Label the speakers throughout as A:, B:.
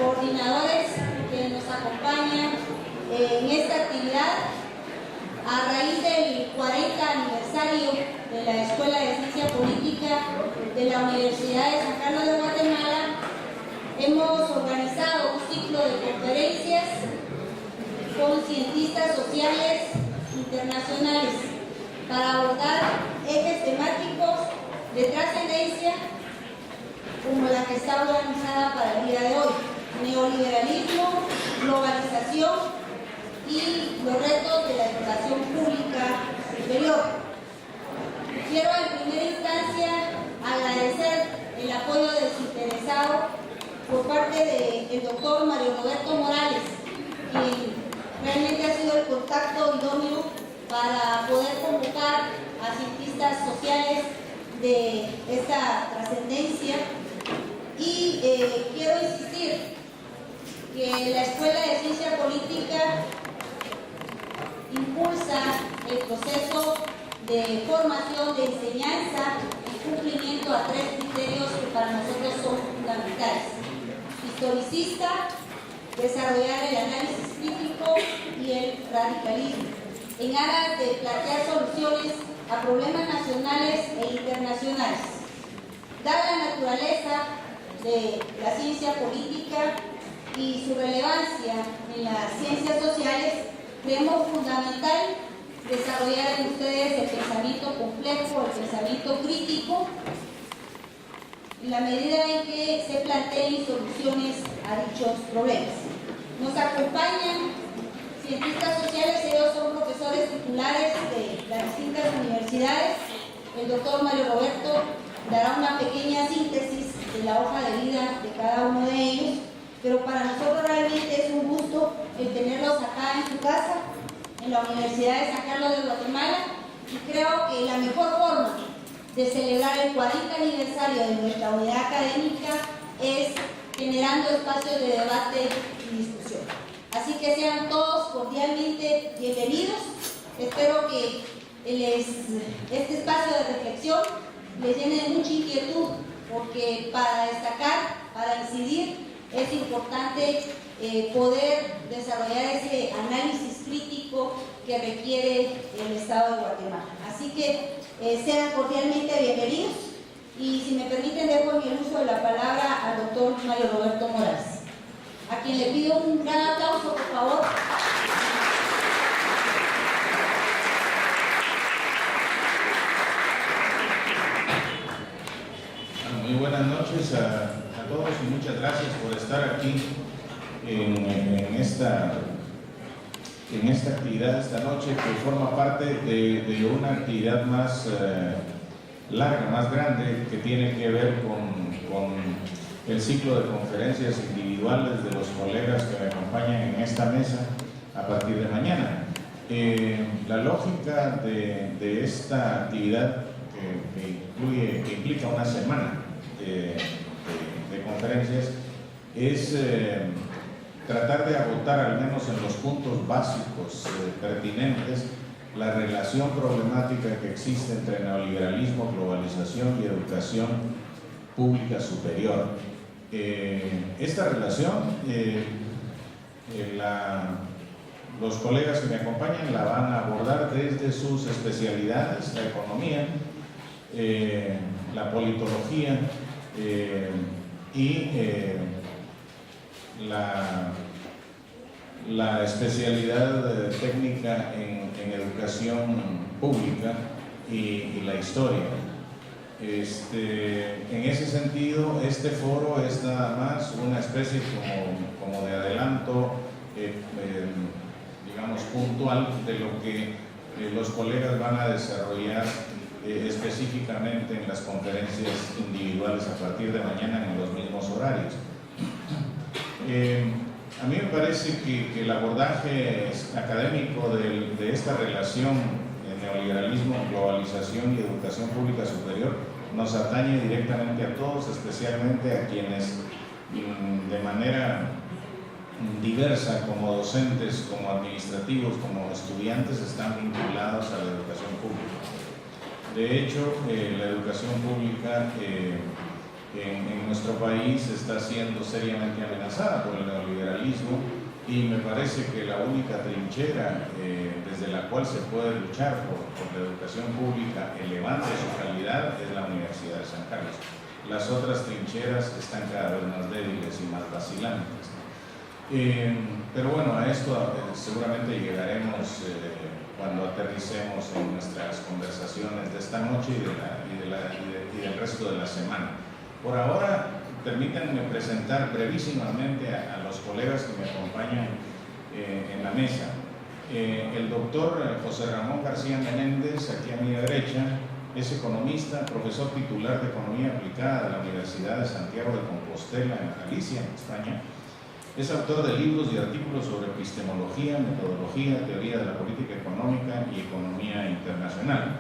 A: coordinadores que nos acompañan en esta actividad a raíz del 40 aniversario de la Escuela de Ciencia Política de la Universidad de San Carlos de Guatemala. Hemos organizado un ciclo de conferencias con cientistas sociales internacionales para abordar ejes temáticos de trascendencia como la que está organizada para el día de hoy: neoliberalismo, globalización y los retos de la educación pública superior. Quiero en primera instancia agradecer el apoyo desinteresado por parte del doctor Mario Roberto Morales, quien realmente ha sido el contacto idóneo para poder convocar a cientistas sociales de esta trascendencia. Y quiero insistir que la Escuela de Ciencia Política impulsa el proceso de formación, de enseñanza y cumplimiento a tres criterios que para nosotros son fundamentales: historicista, desarrollar el análisis crítico y el radicalismo, en aras de plantear soluciones a problemas nacionales e internacionales. Dada la naturaleza de la ciencia política y su relevancia en las ciencias sociales, creemos fundamental desarrollar en ustedes el pensamiento complejo, el pensamiento crítico, en la medida en que se planteen soluciones a dichos problemas. Nos acompañan cientistas sociales, ellos son profesores titulares de las distintas universidades. El doctor Mario Roberto dará una pequeña síntesis de la hoja de vida de cada uno de ellos, pero para nosotros realmente es un gusto el tenerlos acá en su casa, en la Universidad de San Carlos de Guatemala, y creo que la mejor forma de celebrar el 40 aniversario de nuestra unidad académica es generando espacios de debate y discusión. Así que sean todos cordialmente bienvenidos. Espero que este espacio de reflexión les llene de mucha inquietud, porque para destacar, para incidir, es importante poder desarrollar ese análisis crítico que requiere el Estado de Guatemala. Así que sean cordialmente bienvenidos, y si me permiten dejo en el uso de la palabra al doctor Mario Roberto Morales, a quien le pido un gran aplauso, por favor.
B: Muy buenas noches a todos y muchas gracias por estar aquí en esta actividad esta noche, que forma parte de una actividad más larga, más grande, que tiene que ver con el ciclo de conferencias individuales de los colegas que me acompañan en esta mesa a partir de mañana. La lógica de esta actividad que implica una semana de conferencias es tratar de agotar, al menos en los puntos básicos pertinentes, la relación problemática que existe entre neoliberalismo, globalización y educación pública superior. Esta relación, los colegas que me acompañan la van a abordar desde sus especialidades: la economía, la politología y la especialidad técnica en educación pública y la historia. En ese sentido, este foro es nada más una especie como de adelanto, digamos, puntual de lo que los colegas van a desarrollar específicamente en las conferencias individuales a partir de mañana en los mismos horarios. A mí me parece que el abordaje académico de esta relación neoliberalismo, globalización y educación pública superior nos atañe directamente a todos, especialmente a quienes de manera diversa, como docentes, como administrativos, como estudiantes, están vinculados a la educación pública. De hecho, la educación pública en nuestro país está siendo seriamente amenazada por el neoliberalismo, y me parece que la única trinchera desde la cual se puede luchar por la educación pública elevando su calidad es la Universidad de San Carlos. Las otras trincheras están cada vez más débiles y más vacilantes. Pero bueno, a esto seguramente llegaremos cuando aterricemos en nuestras conversaciones de esta noche y del resto de la semana. Por ahora, permítanme presentar brevísimamente a los colegas que me acompañan en la mesa. El doctor José Ramón García Menéndez, aquí a mi derecha, es economista, profesor titular de Economía Aplicada de la Universidad de Santiago de Compostela, en Galicia, en España. Es autor de libros y artículos sobre epistemología, metodología, teoría de la política económica y economía internacional.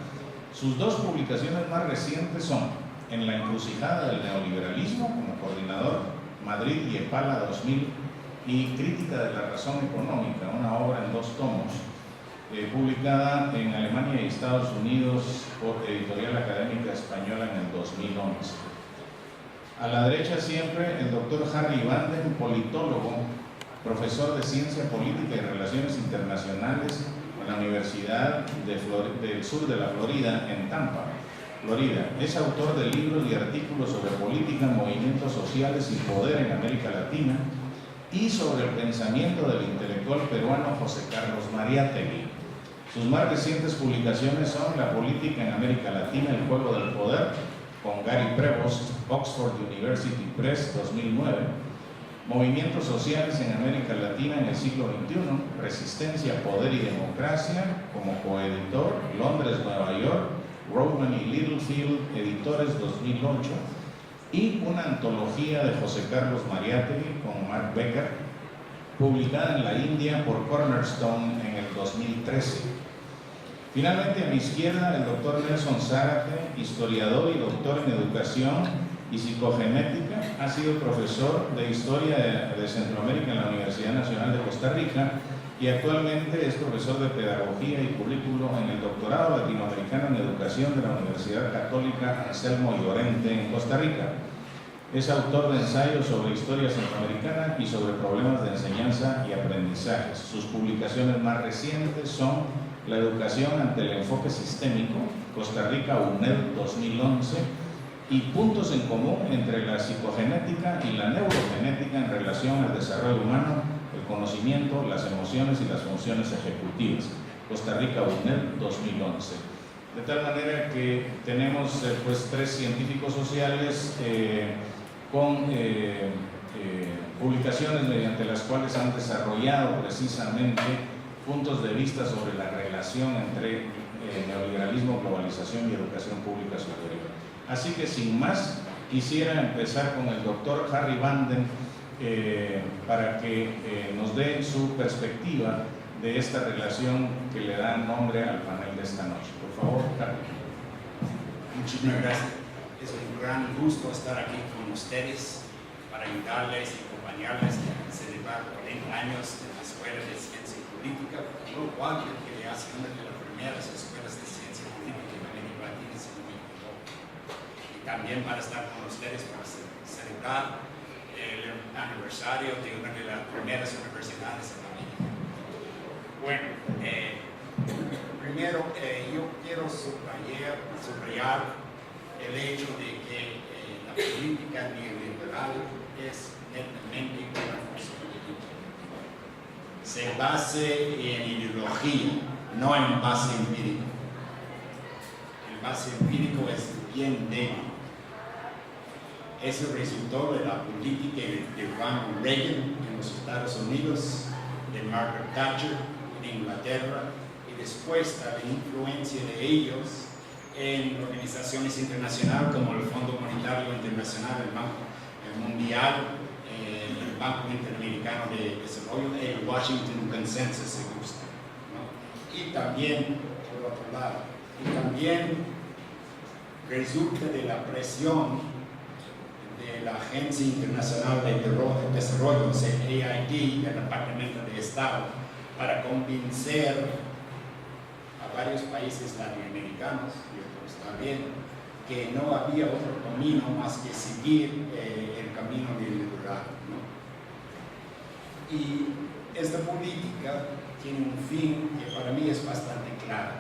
B: Sus dos publicaciones más recientes son En la encrucijada del neoliberalismo, como coordinador, Madrid y Epala 2000, y Crítica de la razón económica, una obra en 2 tomos, publicada en Alemania y Estados Unidos por Editorial Académica Española en el 2011. A la derecha siempre el doctor Harry Vanden, politólogo, profesor de Ciencia Política y Relaciones Internacionales en la Universidad del Sur de la Florida, en Tampa, Florida. Es autor de libros y artículos sobre política, movimientos sociales y poder en América Latina y sobre el pensamiento del intelectual peruano José Carlos Mariátegui. Sus más recientes publicaciones son La política en América Latina, el juego del poder, con Gary Prevost, Oxford University Press, 2009, Movimientos sociales en América Latina en el siglo XXI, Resistencia, poder y democracia, como coeditor, Londres, Nueva York, Rowman y Littlefield, editores, 2008, y una antología de José Carlos Mariátegui con Mark Becker, publicada en la India por Cornerstone en el 2013. Finalmente, a mi izquierda, el doctor Nelson Zárate, historiador y doctor en educación y psicogenética, ha sido profesor de Historia de Centroamérica en la Universidad Nacional de Costa Rica y actualmente es profesor de Pedagogía y Currículo en el Doctorado Latinoamericano en Educación de la Universidad Católica Anselmo Llorente en Costa Rica. Es autor de ensayos sobre historia centroamericana y sobre problemas de enseñanza y aprendizaje. Sus publicaciones más recientes son La educación ante el enfoque sistémico, Costa Rica UNED 2011, y Puntos en común entre la psicogenética y la neurogenética en relación al desarrollo humano, el conocimiento, las emociones y las funciones ejecutivas, Costa Rica UNED 2011. De tal manera que tenemos pues 3 científicos sociales con publicaciones mediante las cuales han desarrollado precisamente puntos de vista sobre la relación entre neoliberalismo, globalización y educación pública superior. Así que sin más, quisiera empezar con el doctor Harry Vanden para que nos dé su perspectiva de esta relación que le da nombre al panel de esta noche. Por favor, Harry.
C: Muchísimas gracias. Es un gran gusto estar aquí con ustedes para ayudarles y acompañarles en celebrar 40 años de la Escuela de Ciencia Política, lo cual creo que hace una de las primeras escuelas de ciencia política en América Latina, si no me equivoco. Y también para estar con ustedes para celebrar el aniversario de una de las primeras universidades en América. Bueno, primero yo quiero subrayar el hecho de que la política neoliberal es netamente una cosa política. Se base en ideología, no en base empírico. El base empírico es bien débil. Eso resultó de la política de Ronald Reagan en los Estados Unidos, de Margaret Thatcher en Inglaterra, y después la influencia de ellos en organizaciones internacionales como el Fondo Monetario Internacional, el Banco Mundial, el Banco Interamericano de Desarrollo, el Washington Consensus, se gusta, ¿no? Y también, por otro lado, resulta de la presión de la Agencia Internacional de Desarrollo, o sea, AID, del Departamento de Estado, para convencer a varios países latinoamericanos y otros también que no había otro camino más que seguir el camino neoliberal, ¿no? Y esta política tiene un fin que para mí es bastante claro.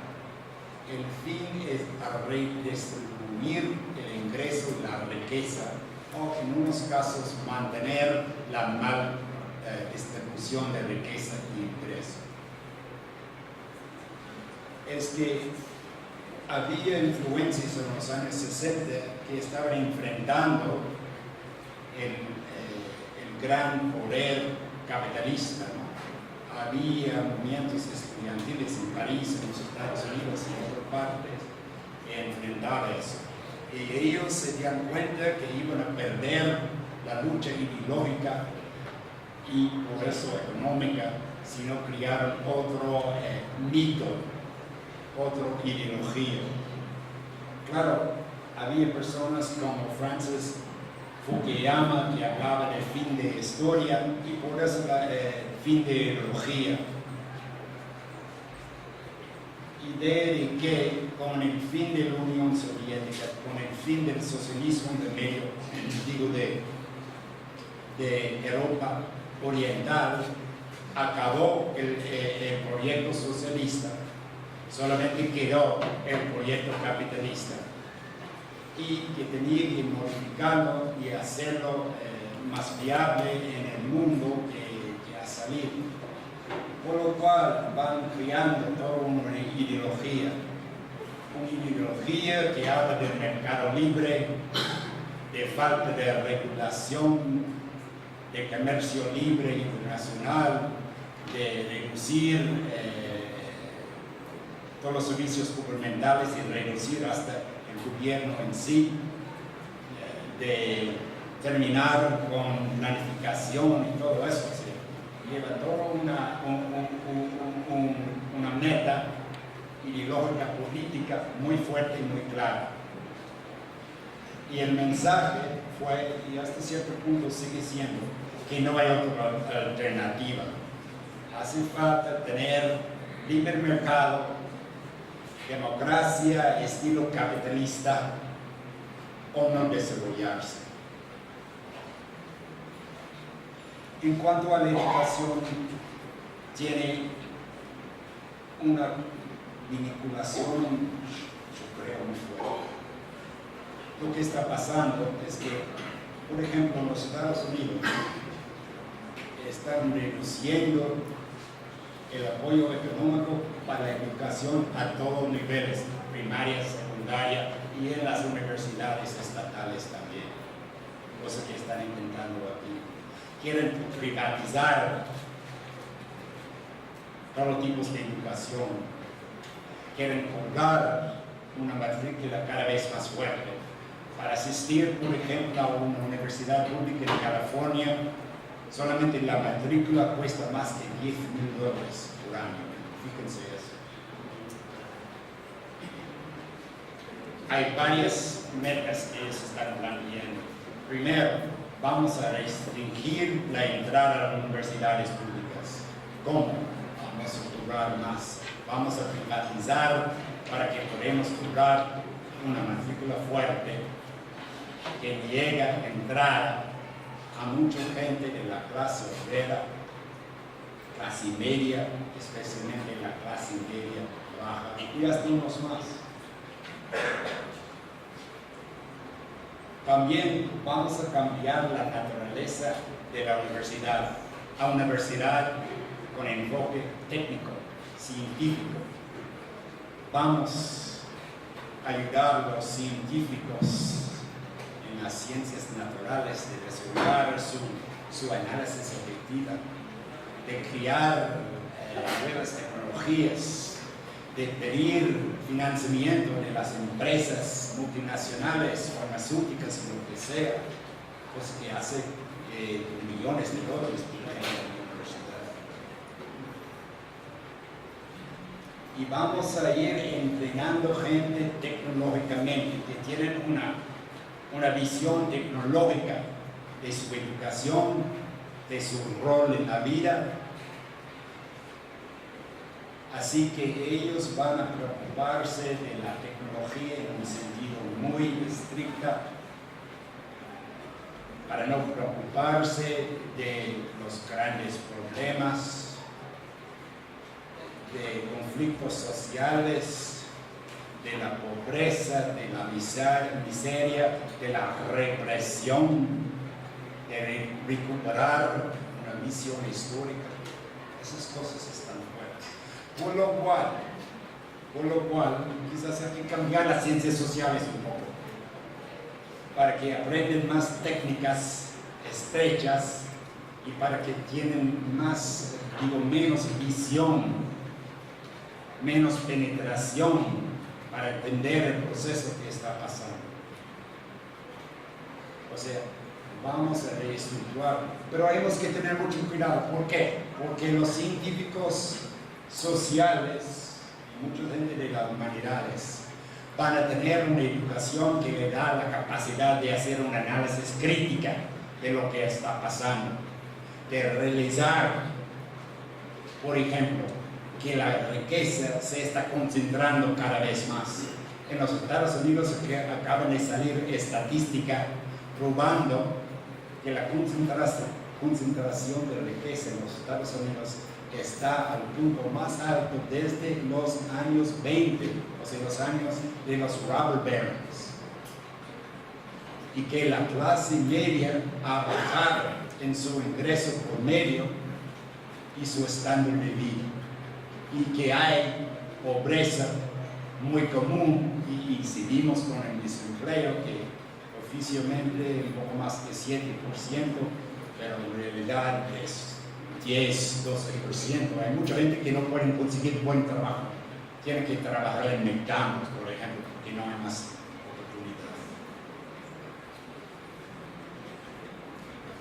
C: El fin es redistribuir el ingreso y la riqueza, o en unos casos mantener la mal distribución de riqueza y ingreso. Es que había influencias en los años 60 que estaban enfrentando el gran poder capitalista, ¿no? Había movimientos estudiantiles en París, en los Estados Unidos y en otras partes que enfrentaban eso. Y ellos se dieron cuenta que iban a perder la lucha ideológica y por eso económica si no crearon otro mito, otra ideología. Claro, había personas como Francis Fukuyama que hablaba del fin de historia y por eso fin de ideología. Idea de que con el fin de la Unión Soviética, con el fin del socialismo de Europa Oriental, acabó el proyecto socialista, solamente quedó el proyecto capitalista y que tenía que modificarlo y hacerlo más viable en el mundo que a salir. Por lo cual van creando toda una ideología que habla del mercado libre, de falta de regulación, de comercio libre internacional, de reducir todos los servicios gubernamentales y reducir hasta el gobierno en sí, de terminar con planificación y todo eso. Lleva toda una meta ideológica política muy fuerte y muy clara. Y el mensaje fue, y hasta cierto punto sigue siendo, que no hay otra alternativa. Hace falta tener libre mercado, democracia, estilo capitalista, o no desarrollarse. En cuanto a la educación, tiene una vinculación, yo creo, muy fuerte. Lo que está pasando es que, por ejemplo, en los Estados Unidos están reduciendo el apoyo económico para la educación a todos niveles, primaria, secundaria y en las universidades estatales también, cosa que están intentando aquí. Quieren privatizar todos los tipos de educación, quieren cobrar una matrícula cada vez más fuerte. Para asistir, por ejemplo, a una universidad pública en California, solamente la matrícula cuesta más que $10,000 por año. Fíjense eso. Hay varias metas que se están planteando. Primero, vamos a restringir la entrada a las universidades públicas. ¿Cómo? Vamos a cobrar más. Vamos a privatizar para que podamos cobrar una matrícula fuerte que llega a entrar a mucha gente de la clase obrera, clase media, especialmente la clase media baja, y hasta unos más. También vamos a cambiar la naturaleza de la universidad a una universidad con enfoque técnico, científico. Vamos a ayudar a los científicos en las ciencias naturales de desarrollar su análisis objetiva, de crear nuevas tecnologías, de pedir financiamiento de las empresas multinacionales, farmacéuticas, lo que sea, pues que hace millones de dólares por la universidad. Y vamos a ir entrenando gente tecnológicamente, que tienen una visión tecnológica de su educación, de su rol en la vida. Así que ellos van a preocuparse de la tecnología en un sentido muy estricta para no preocuparse de los grandes problemas, de conflictos sociales, de la pobreza, de la miseria, de la represión, de recuperar una visión histórica. Esas cosas están fuera. Por lo cual, quizás hay que cambiar las ciencias sociales un poco, para que aprenden más técnicas estrechas y para que tienen menos visión, menos penetración para entender el proceso que está pasando. O sea, vamos a reestructurar, pero tenemos que tener mucho cuidado. ¿Por qué? Porque los científicos sociales, mucha gente de las humanidades, van a tener una educación que le da la capacidad de hacer un análisis crítica de lo que está pasando, de realizar, por ejemplo, que la riqueza se está concentrando cada vez más. En los Estados Unidos acaban de salir estadísticas probando que la concentración de riqueza en los Estados Unidos está al punto más alto desde los años 20, o sea, los años de los robber barons. Y que la clase media ha bajado en su ingreso promedio y su estándar de vida. Y que hay pobreza muy común, y seguimos con el desempleo que oficialmente un poco más de 7%, pero en realidad es 10, 12%. Hay mucha gente que no puede conseguir buen trabajo. Tienen que trabajar en McDonald's, por ejemplo, porque no hay más oportunidad.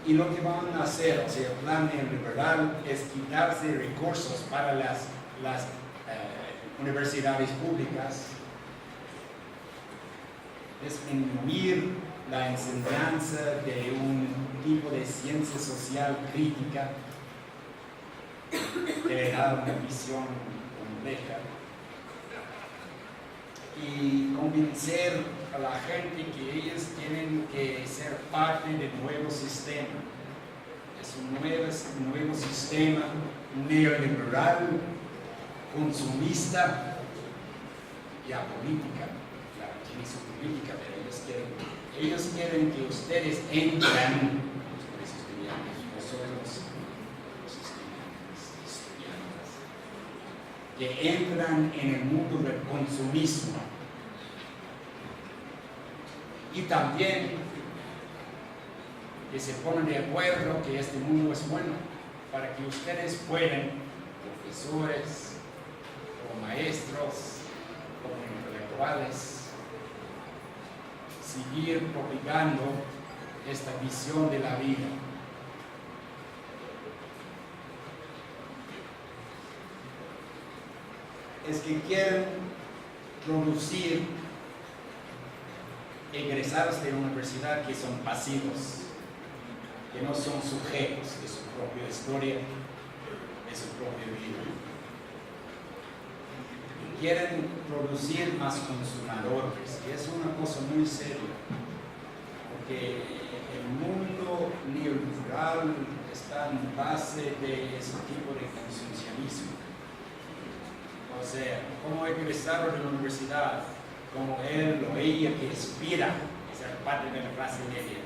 C: Y lo que van a hacer, o sea, el plan neoliberal, es quitarse recursos para las universidades públicas, disminuir la enseñanza de un tipo de ciencia social crítica que le da una visión compleja, y convencer a la gente que ellos tienen que ser parte del nuevo sistema. Es un nuevo sistema neoliberal, consumista y apolítica. Claro, tiene su política, pero ellos quieren que ustedes entren, que entran en el mundo del consumismo, y también que se ponen de acuerdo que este mundo es bueno, para que ustedes puedan, profesores o maestros o intelectuales, seguir propagando esta visión de la vida. Es que quieren producir egresados de universidad que son pasivos, que no son sujetos de su propia historia, de su propia vida. Y quieren producir más consumidores, y es una cosa muy seria, porque el mundo neoliberal está en base de ese tipo de consumismo. O sea, como egresado de la universidad, como él o ella que aspira a ser parte de la clase media,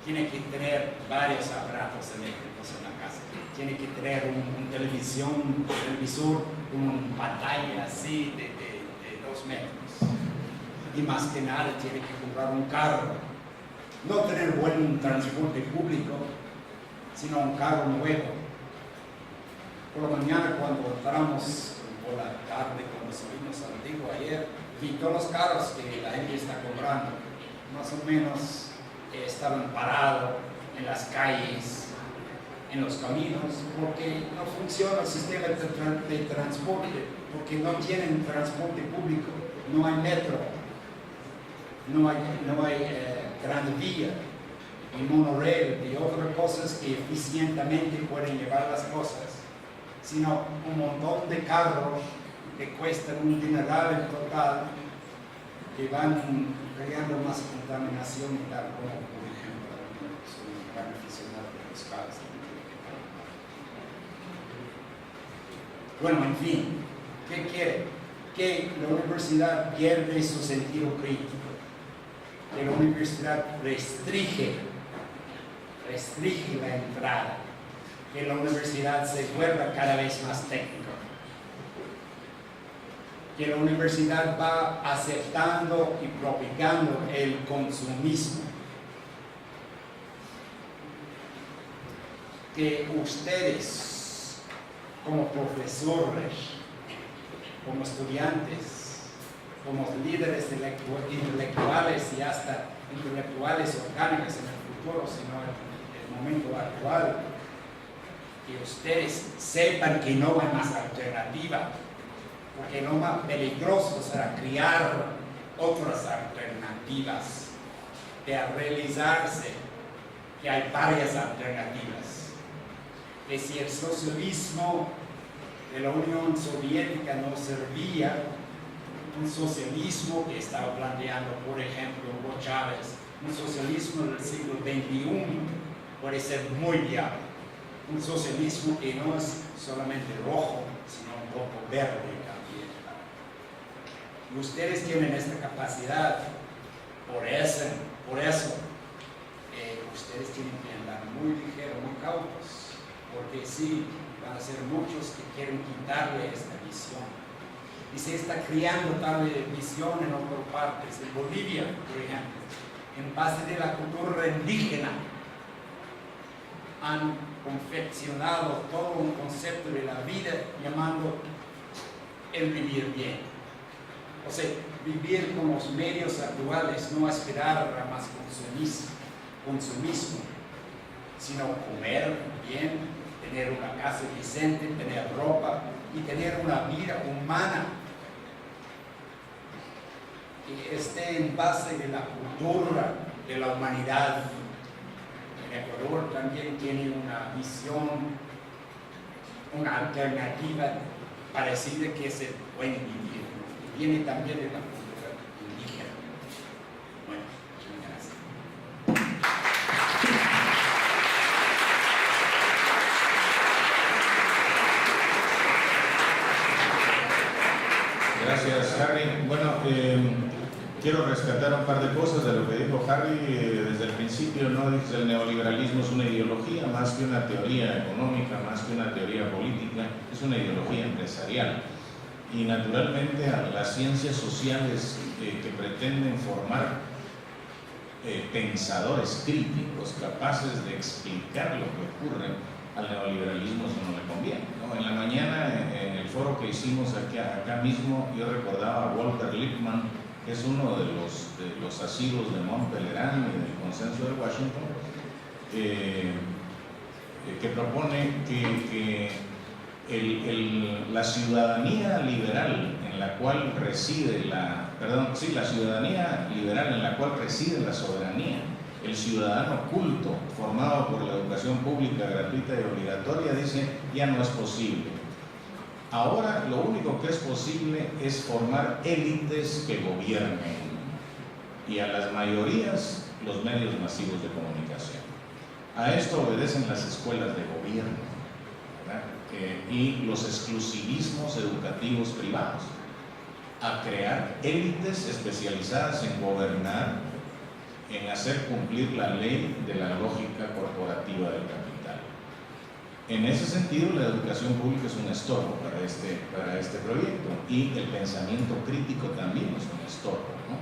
C: tiene que tener varios aparatos eléctricos en la casa. Tiene que tener un televisor con una pantalla así de 2 metros. Y más que nada tiene que comprar un carro. No tener buen transporte público, sino un carro nuevo. Por la mañana cuando entramos, por la tarde cuando subimos al Antiguo ayer, vi todos los carros que la gente está comprando, más o menos estaban parados en las calles, en los caminos, porque no funciona el sistema de transporte, porque no tienen transporte público, no hay metro, no hay gran vía, y monorail y otras cosas que eficientemente pueden llevar las cosas, sino un montón de carros que cuestan un dineral en total, que van creando dar como un ejemplo. Soy un gran aficionado de los casos. Bueno, en fin, ¿qué quiere? Que la universidad pierde su sentido crítico, que la universidad restringe la entrada, que la universidad se vuelva cada vez más técnica, que la universidad va aceptando y propagando el consumismo, que ustedes como profesores, como estudiantes, como líderes intelectuales y hasta intelectuales orgánicas en el futuro, sino en el momento actual, que ustedes sepan que no hay más alternativa, porque lo más peligroso será crear otras alternativas, de realizarse que hay varias alternativas, que si el socialismo de la Unión Soviética no servía, un socialismo que estaba planteando, por ejemplo, Hugo Chávez, un socialismo del siglo XXI puede ser muy viable. Un socialismo que no es solamente rojo, sino un poco verde también. Y ustedes tienen esta capacidad, por eso ustedes tienen que andar muy ligeros, muy cautos, porque sí, van a ser muchos que quieren quitarle esta visión. Y se está creando tal visión en otras partes, en Bolivia, por ejemplo, en base de la cultura indígena, han confeccionado todo un concepto de la vida llamando el vivir bien. O sea, vivir con los medios actuales, no esperar a más consumismo, sino comer bien, tener una casa decente, tener ropa y tener una vida humana que esté en base de la cultura de la humanidad. En Ecuador también tiene una visión, una alternativa parecida que se puede vivir. Y viene también de la cultura indígena. Bueno, muchas gracias.
B: Gracias, Harry. Bueno, quiero rescatar un par de cosas de lo que dijo Harry. Desde el principio, ¿no? Dice, el neoliberalismo es una ideología más que una teoría económica, más que una teoría política, es una ideología empresarial. Y naturalmente a las ciencias sociales que pretenden formar pensadores críticos capaces de explicar lo que ocurre, al neoliberalismo eso no le conviene, ¿no? En la mañana, en el foro que hicimos acá mismo, yo recordaba a Walter Lippmann, que es uno de los asiduos de Mont Pelerin y del Consenso de Washington, que propone que la ciudadanía liberal en la cual reside la ciudadanía liberal en la cual reside la soberanía, el ciudadano culto formado por la educación pública gratuita y obligatoria, dice, ya no es posible. Ahora lo único que es posible es formar élites que gobiernen, y a las mayorías los medios masivos de comunicación. A esto obedecen las escuelas de gobierno, ¿verdad? Y los exclusivismos educativos privados, a crear élites especializadas en gobernar, en hacer cumplir la ley de la lógica corporativa del capital. En ese sentido, la educación pública es un estorbo para este proyecto, y el pensamiento crítico también es un estorbo, ¿no?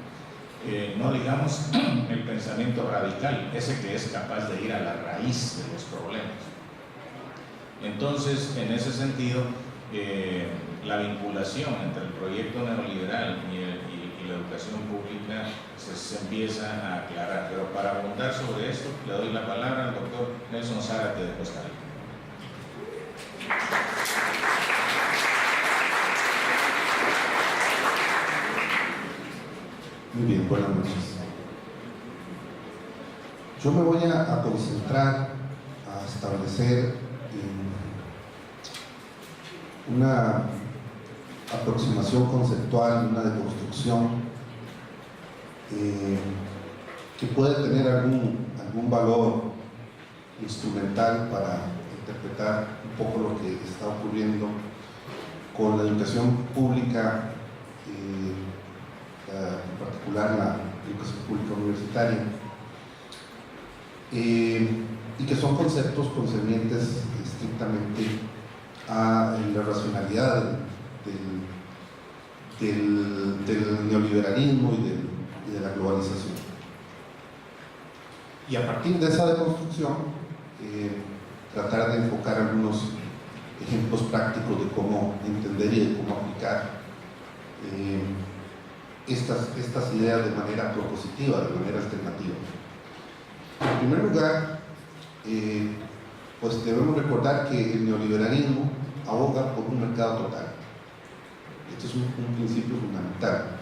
B: No digamos el pensamiento radical, ese que es capaz de ir a la raíz de los problemas. Entonces, en ese sentido, la vinculación entre el proyecto neoliberal y la educación pública se empieza a aclarar. Pero para abundar sobre esto, le doy la palabra al doctor Nelson Zárate de Costa Rica.
D: Muy bien, buenas noches. Yo me voy a concentrar a establecer una aproximación conceptual, una deconstrucción que puede tener algún valor instrumental para interpretar un poco lo que está ocurriendo con la educación pública, en particular la educación pública universitaria, y que son conceptos concernientes estrictamente a la racionalidad del neoliberalismo y de la globalización. Y a partir de esa deconstrucción, tratar de enfocar algunos ejemplos prácticos de cómo entender y de cómo aplicar estas ideas de manera propositiva, de manera alternativa. En primer lugar, pues debemos recordar que el neoliberalismo aboga por un mercado total. Este es un principio fundamental.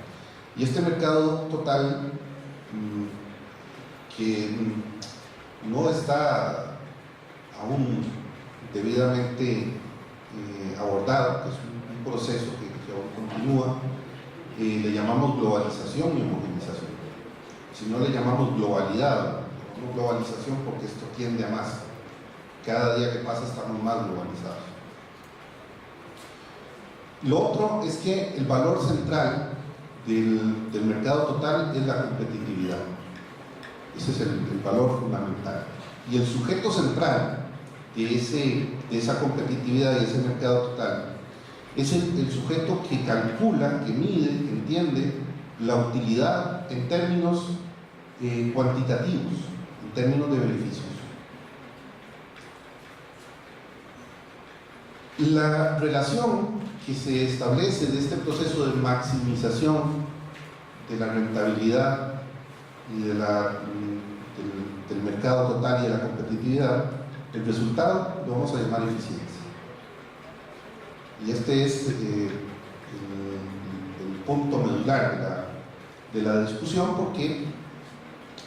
D: Y este mercado total, que no está aún debidamente abordado, que es un proceso que aún continúa, le llamamos globalización y homogenización. Si no le llamamos globalidad, no globalización porque esto tiende a más. Cada día que pasa estamos más globalizados. Lo otro es que el valor central del mercado total es la competitividad. Ese es el valor fundamental. Y el sujeto central de esa competitividad y ese mercado total es el sujeto que calcula, que mide, que entiende la utilidad en términos cuantitativos, en términos de beneficios. La relación que se establece de este proceso de maximización de la rentabilidad y del mercado total y de la competitividad, el resultado lo vamos a llamar eficiencia. Y este es el punto medular de la discusión, porque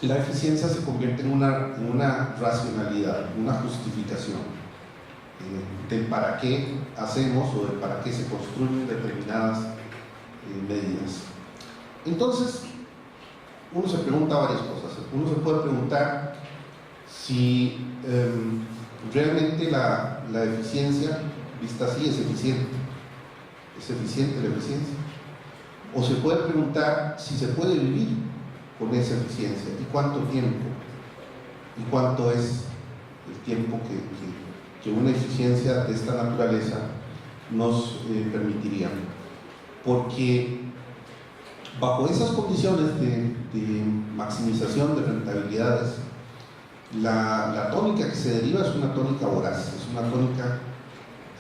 D: la eficiencia se convierte en una racionalidad, una justificación del para qué hacemos o del para qué se construyen determinadas medidas. Entonces, uno se pregunta varias cosas. Uno se puede preguntar si realmente la eficiencia, vista así, es eficiente. ¿Es eficiente la eficiencia? O se puede preguntar si se puede vivir con esa eficiencia y cuánto tiempo y cuánto es el tiempo que una eficiencia de esta naturaleza nos permitiría. Porque bajo esas condiciones de maximización de rentabilidades, la tónica que se deriva es una tónica voraz, es una tónica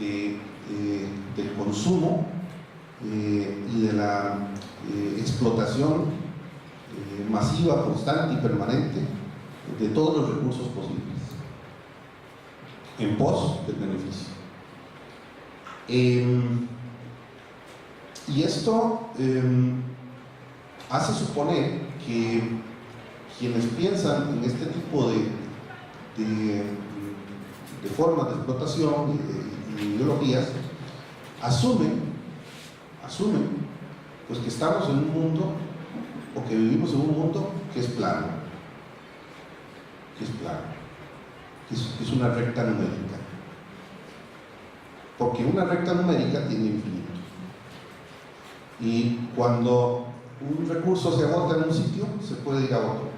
D: del consumo y de la explotación masiva, constante y permanente de todos los recursos posibles en pos del beneficio. Y esto hace suponer que quienes piensan en este tipo de formas de explotación y de ideologías asumen pues que estamos en un mundo, o que vivimos en un mundo que es plano, que es una recta numérica, porque una recta numérica tiene infinito, y cuando un recurso se agota en un sitio, se puede ir a otro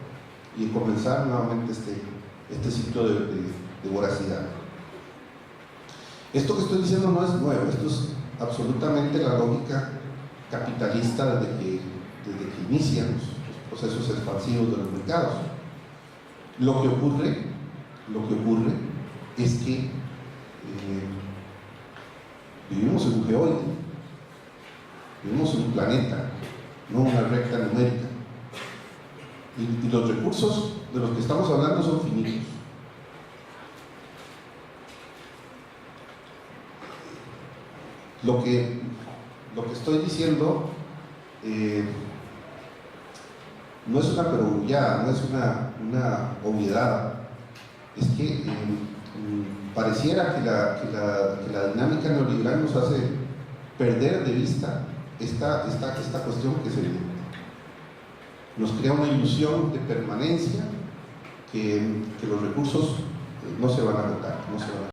D: y comenzar nuevamente este ciclo de voracidad. Esto que estoy diciendo no es nuevo, esto es absolutamente la lógica capitalista desde que inician los procesos expansivos de los mercados. Lo que ocurre es que vivimos en un geoide, vivimos en un planeta, no una recta numérica, y los recursos de los que estamos hablando son finitos. Lo que estoy diciendo no es una perogrullada, no es una obviedad. Es que pareciera que la dinámica neoliberal nos hace perder de vista esta cuestión que es evidente. nos crea una ilusión de permanencia que los recursos no se van a agotar, no se van a